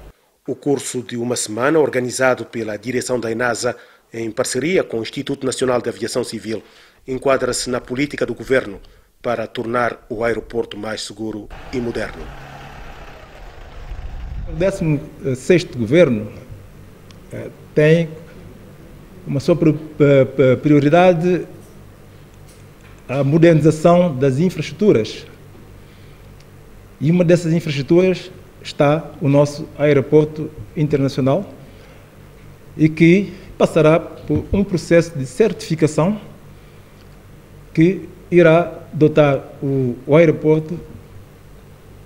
[SPEAKER 4] O curso de uma semana, organizado pela direção da ENASA em parceria com o Instituto Nacional de Aviação Civil, enquadra-se na política do governo para tornar o aeroporto mais seguro e moderno.
[SPEAKER 6] O 16º governo tem uma sua prioridade a modernização das infraestruturas. E uma dessas infraestruturas está o nosso aeroporto internacional e que passará por um processo de certificação que irá dotar o aeroporto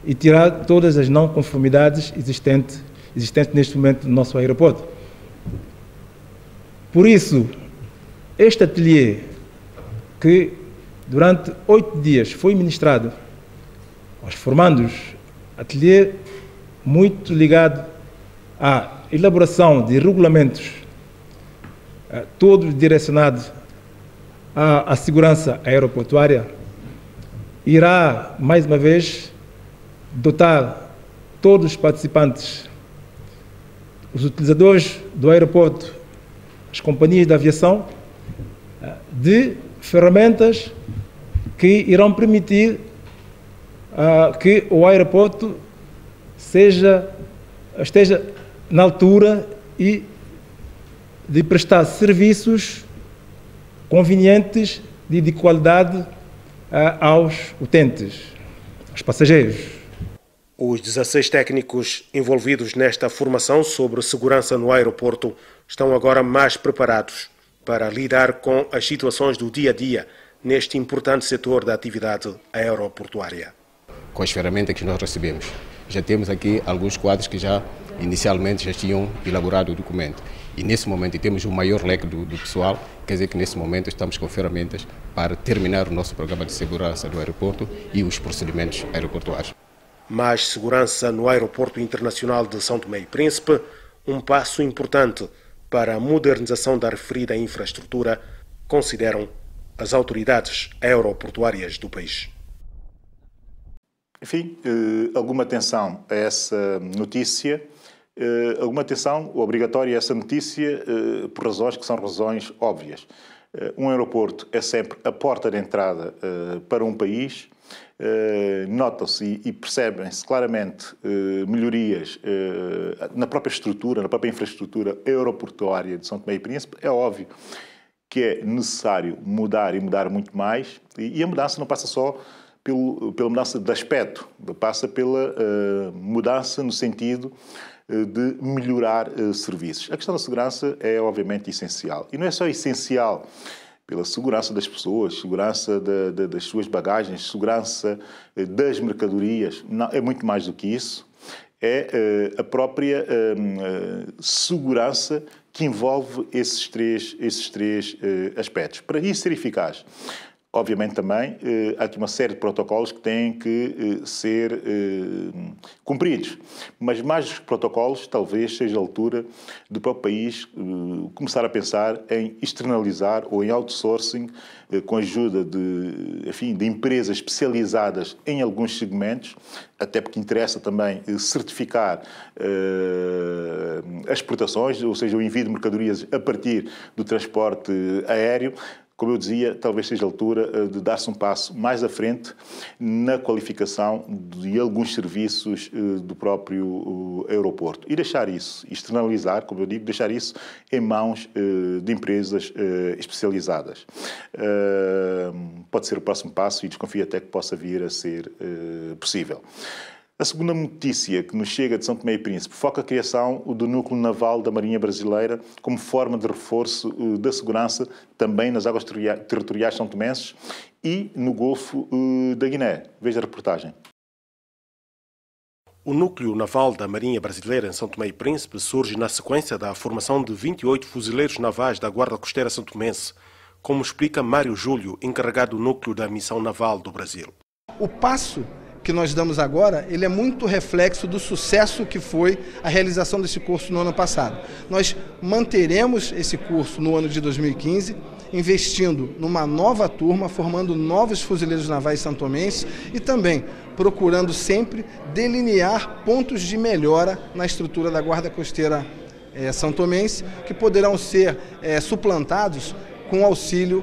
[SPEAKER 6] e tirar todas as não conformidades existentes neste momento no nosso aeroporto. Por isso, este ateliê, que durante 8 dias foi ministrado aos formandos, ateliê muito ligado à elaboração de regulamentos, todos direcionados à segurança aeroportuária, irá, mais uma vez, dotar todos os participantes, os utilizadores do aeroporto, as companhias de aviação, de ferramentas que irão permitir que o aeroporto esteja na altura e de prestar serviços convenientes de qualidade aos utentes, aos passageiros.
[SPEAKER 4] Os 16 técnicos envolvidos nesta formação sobre segurança no aeroporto estão agora mais preparados para lidar com as situações do dia a dia neste importante setor da atividade aeroportuária.
[SPEAKER 7] Com as ferramentas que nós recebemos, já temos aqui alguns quadros que inicialmente já tinham elaborado o documento. E nesse momento temos o maior leque do pessoal, quer dizer que nesse momento estamos com ferramentas para terminar o nosso programa de segurança do aeroporto e os procedimentos aeroportuários.
[SPEAKER 4] Mais segurança no Aeroporto Internacional de São Tomé e Príncipe, um passo importante para a modernização da referida infraestrutura, consideram as autoridades aeroportuárias do país.
[SPEAKER 1] Enfim, alguma atenção a essa notícia, alguma atenção obrigatória a essa notícia por razões que são razões óbvias. Um aeroporto é sempre a porta de entrada para um país. Notam-se e percebem-se claramente melhorias na própria estrutura, na própria infraestrutura aeroportuária de São Tomé e Príncipe. É óbvio que é necessário mudar e mudar muito mais, e a mudança não passa só pela mudança de aspecto, passa pela mudança no sentido de melhorar serviços. A questão da segurança é obviamente essencial, e não é só essencial pela segurança das pessoas, segurança das suas bagagens, segurança das mercadorias, não, é muito mais do que isso, é a própria segurança que envolve esses três aspectos. Para isso ser eficaz, obviamente também há aqui uma série de protocolos que têm que ser cumpridos, mas mais dos protocolos talvez seja a altura do próprio país começar a pensar em externalizar ou em outsourcing com a ajuda de empresas especializadas em alguns segmentos, até porque interessa também certificar as exportações, ou seja, o envio de mercadorias a partir do transporte aéreo. Como eu dizia, talvez seja a altura de dar-se um passo mais à frente na qualificação de alguns serviços do próprio aeroporto. E deixar isso, externalizar, como eu digo, deixar isso em mãos de empresas especializadas. Pode ser o próximo passo e desconfio até que possa vir a ser possível. A segunda notícia que nos chega de São Tomé e Príncipe foca a criação do núcleo naval da Marinha Brasileira como forma de reforço da segurança também nas águas territoriais são-tomenses e no Golfo da Guiné. Veja a reportagem.
[SPEAKER 4] O núcleo naval da Marinha Brasileira em São Tomé e Príncipe surge na sequência da formação de 28 fuzileiros navais da Guarda Costeira São-Tomense, como explica Mário Júlio, encarregado do núcleo da Missão Naval do Brasil.
[SPEAKER 8] O passo que nós damos agora, ele é muito reflexo do sucesso que foi a realização desse curso no ano passado. Nós manteremos esse curso no ano de 2015, investindo numa nova turma, formando novos fuzileiros navais santomenses e também procurando sempre delinear pontos de melhora na estrutura da Guarda Costeira santomense, que poderão ser suplantados com o auxílio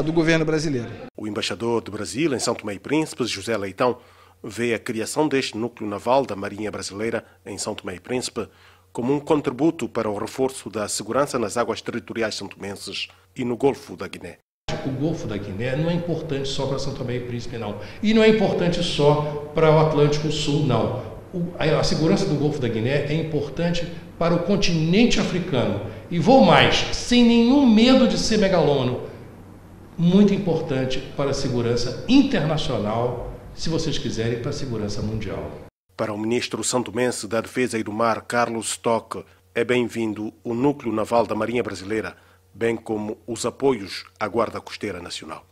[SPEAKER 8] do governo brasileiro.
[SPEAKER 4] O embaixador do Brasil em São Tomé e Príncipe, José Leitão, vê a criação deste núcleo naval da Marinha Brasileira em São Tomé e Príncipe como um contributo para o reforço da segurança nas águas territoriais santomenses e no Golfo da Guiné.
[SPEAKER 9] O Golfo da Guiné não é importante só para São Tomé e Príncipe, não. E não é importante só para o Atlântico Sul, não. A segurança do Golfo da Guiné é importante para o continente africano. E vou mais, sem nenhum medo de ser megalômano. muito importante para a segurança internacional, se vocês quiserem, para a segurança mundial.
[SPEAKER 4] Para o ministro santomense da Defesa e do Mar, Carlos Stock, é bem-vindo o Núcleo Naval da Marinha Brasileira, bem como os apoios à Guarda Costeira Nacional.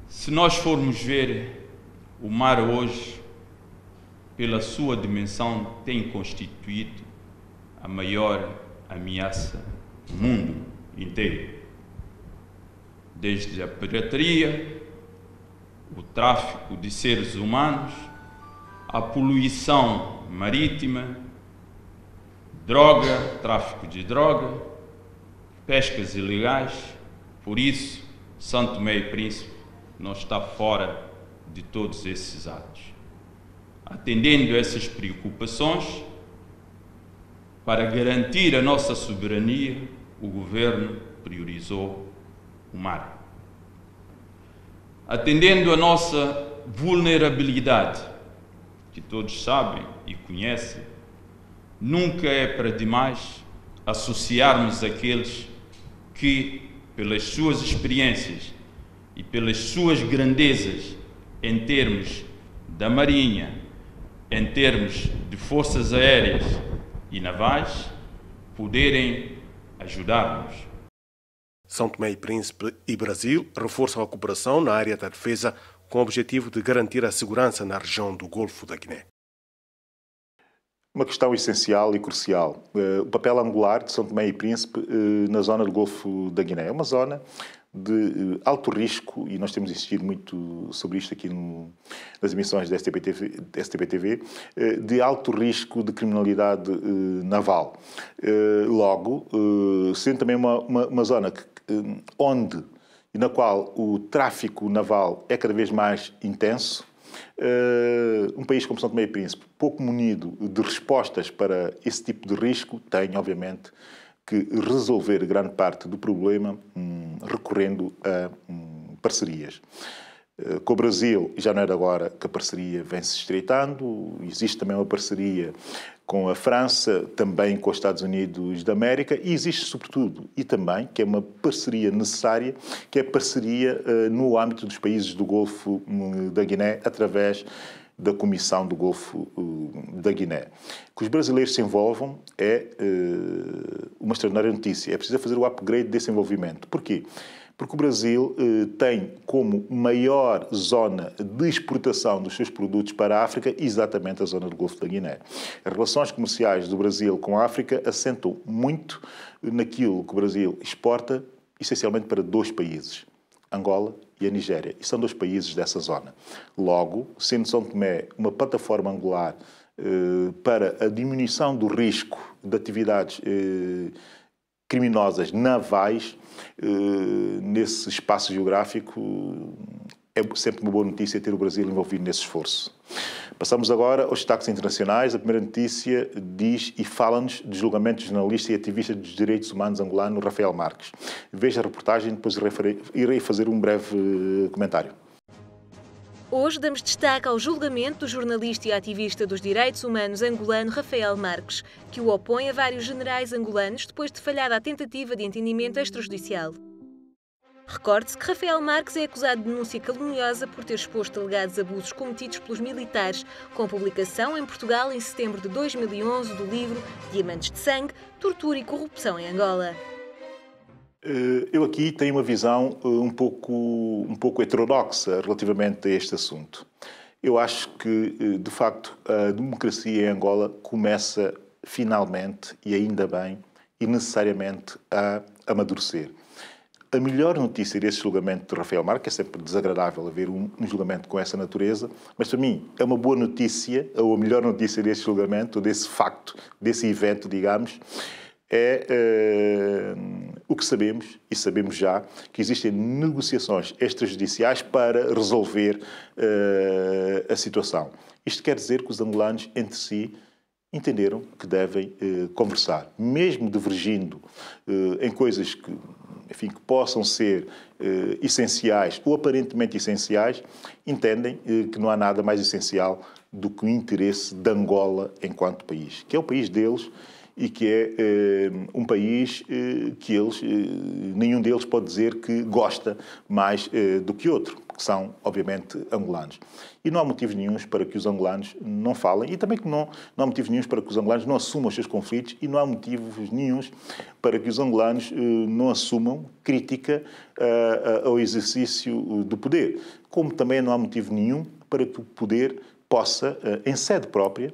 [SPEAKER 10] Se nós formos ver, o mar hoje, pela sua dimensão, tem constituído a maior ameaça do mundo inteiro. Desde a pirataria, o tráfico de seres humanos, a poluição marítima, droga, tráfico de droga, pescas ilegais. Por isso, São Tomé e Príncipe não está fora de todos esses atos. Atendendo a essas preocupações, para garantir a nossa soberania, o governo priorizou o mar. Atendendo a nossa vulnerabilidade, que todos sabem e conhecem, nunca é para demais associarmos aqueles que, pelas suas experiências e pelas suas grandezas, em termos da Marinha, em termos de forças aéreas e navais, poderem ajudar-nos.
[SPEAKER 4] São Tomé e Príncipe e Brasil reforçam a cooperação na área da defesa com o objetivo de garantir a segurança na região do Golfo da Guiné.
[SPEAKER 1] Uma questão essencial e crucial. O papel angular de São Tomé e Príncipe na zona do Golfo da Guiné. É uma zona de alto risco, e nós temos insistido muito sobre isto aqui nas emissões da STP-TV, de alto risco de criminalidade naval. Logo, sendo também uma zona onde e na qual o tráfico naval é cada vez mais intenso, um país como São Tomé e Príncipe, pouco munido de respostas para esse tipo de risco, tem, obviamente, que resolver grande parte do problema recorrendo a parcerias. Com o Brasil, já não é de agora que a parceria vem se estreitando, existe também uma parceria com a França, também com os Estados Unidos da América, e existe, sobretudo, e também, que é uma parceria necessária, que é a parceria no âmbito dos países do Golfo da Guiné, através da Comissão do Golfo da Guiné. Que os brasileiros se envolvam é uma extraordinária notícia. É preciso fazer o upgrade desse envolvimento. Porquê? Porque o Brasil tem como maior zona de exportação dos seus produtos para a África exatamente a zona do Golfo da Guiné. As relações comerciais do Brasil com a África assentam muito naquilo que o Brasil exporta, essencialmente para dois países, Angola e a Nigéria. E são dois países dessa zona. Logo, sendo São Tomé uma plataforma angular para a diminuição do risco de atividades criminosas navais, nesse espaço geográfico, é sempre uma boa notícia ter o Brasil envolvido nesse esforço. Passamos agora aos destaques internacionais. A primeira notícia diz e fala-nos do julgamento do jornalista e ativista dos direitos humanos angolano Rafael Marques. Veja a reportagem, depois irei fazer um breve comentário.
[SPEAKER 2] Hoje damos destaque ao julgamento do jornalista e ativista dos direitos humanos angolano Rafael Marques, que o opõe a vários generais angolanos depois de falhada a tentativa de entendimento extrajudicial. Recorde-se que Rafael Marques é acusado de denúncia caluniosa por ter exposto alegados abusos cometidos pelos militares, com publicação em Portugal em setembro de 2011 do livro Diamantes de Sangue, Tortura e Corrupção em Angola.
[SPEAKER 1] Eu aqui tenho uma visão um pouco heterodoxa relativamente a este assunto. Eu acho que, de facto, a democracia em Angola começa finalmente, e ainda bem, e necessariamente a amadurecer. A melhor notícia desse julgamento de Rafael Marques, é sempre desagradável haver um julgamento com essa natureza, mas para mim é uma boa notícia, ou a melhor notícia desse julgamento, desse facto, desse evento, digamos, é o que sabemos, e sabemos já, que existem negociações extrajudiciais para resolver a situação. Isto quer dizer que os angolanos, entre si, entenderam que devem conversar, mesmo divergindo em coisas que, enfim, que possam ser essenciais ou aparentemente essenciais, entendem que não há nada mais essencial do que o interesse de Angola enquanto país, que é o país deles e que é um país que nenhum deles pode dizer que gosta mais do que outro, que são, obviamente, angolanos. E não há motivos nenhuns para que os angolanos não falem, e também que não há motivos nenhuns para que os angolanos não assumam os seus conflitos, e não há motivos nenhuns para que os angolanos não assumam crítica ao exercício do poder. Como também não há motivo nenhum para que o poder possa, em sede própria,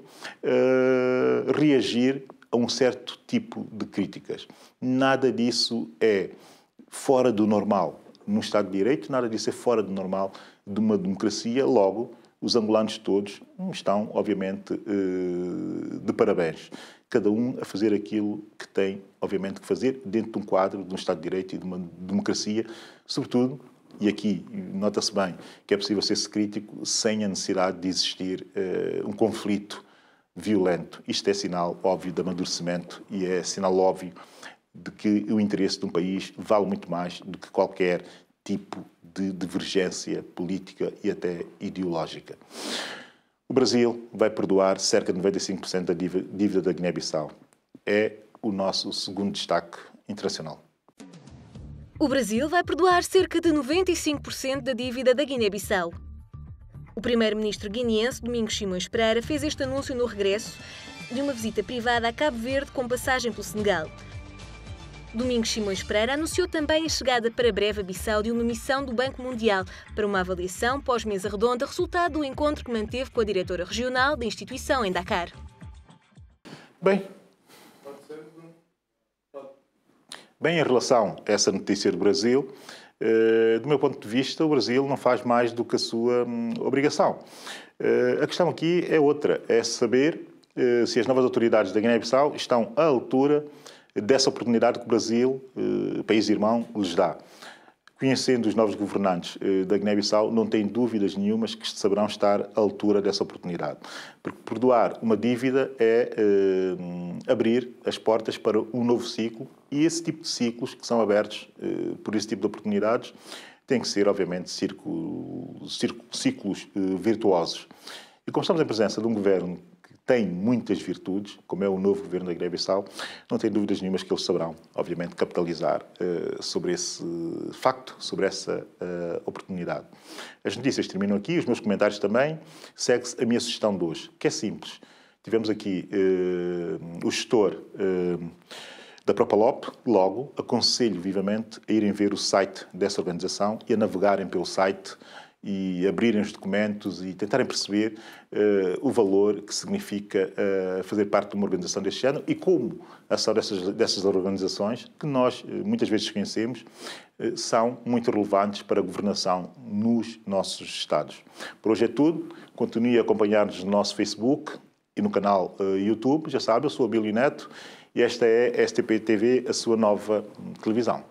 [SPEAKER 1] reagir a um certo tipo de críticas. Nada disso é fora do normal num Estado de Direito, nada disso é fora do normal de uma democracia. Logo, os angolanos todos estão, obviamente, de parabéns. Cada um a fazer aquilo que tem, obviamente, que fazer dentro de um quadro de um Estado de Direito e de uma democracia, sobretudo. E aqui nota-se bem que é possível ser-se crítico sem a necessidade de existir um conflito violento. Isto é sinal óbvio de amadurecimento e é sinal óbvio de que o interesse de um país vale muito mais do que qualquer tipo de divergência política e até ideológica. O Brasil vai perdoar cerca de 95% da dívida da Guiné-Bissau. É o nosso segundo destaque internacional.
[SPEAKER 11] O Brasil vai perdoar cerca de 95% da dívida da Guiné-Bissau. O primeiro-ministro guineense, Domingos Simões Pereira, fez este anúncio no regresso de uma visita privada a Cabo Verde com passagem pelo Senegal. Domingos Simões Pereira anunciou também a chegada para breve a Bissau de uma missão do Banco Mundial para uma avaliação pós-mesa redonda, resultado do encontro que manteve com a diretora regional da instituição em Dakar.
[SPEAKER 1] Bem, em relação a essa notícia do Brasil, do meu ponto de vista, o Brasil não faz mais do que a sua obrigação. A questão aqui é outra, é saber se as novas autoridades da Guiné-Bissau estão à altura dessa oportunidade que o Brasil, país irmão, lhes dá. Conhecendo os novos governantes da Guiné-Bissau, não tenho dúvidas nenhumas que saberão estar à altura dessa oportunidade. Porque perdoar uma dívida é abrir as portas para um novo ciclo, e esse tipo de ciclos que são abertos por esse tipo de oportunidades têm que ser, obviamente, ciclos virtuosos. E como estamos em presença de um governo que tem muitas virtudes, como é o novo governo da Guiné-Bissau, não tenho dúvidas nenhumas que eles saberão, obviamente, capitalizar sobre esse facto, sobre essa oportunidade. As notícias terminam aqui, os meus comentários também. Segue-se a minha sugestão de hoje, que é simples. Tivemos aqui o gestor da Propalop. Logo, aconselho vivamente a irem ver o site dessa organização e a navegarem pelo site e abrirem os documentos e tentarem perceber o valor que significa fazer parte de uma organização deste género e como a ação dessas organizações, que nós muitas vezes desconhecemos, são muito relevantes para a governação nos nossos Estados. Por hoje é tudo. Continue a acompanhar-nos no nosso Facebook e no canal YouTube. Já sabe, eu sou Abílio Neto e esta é a STP TV, a sua nova televisão.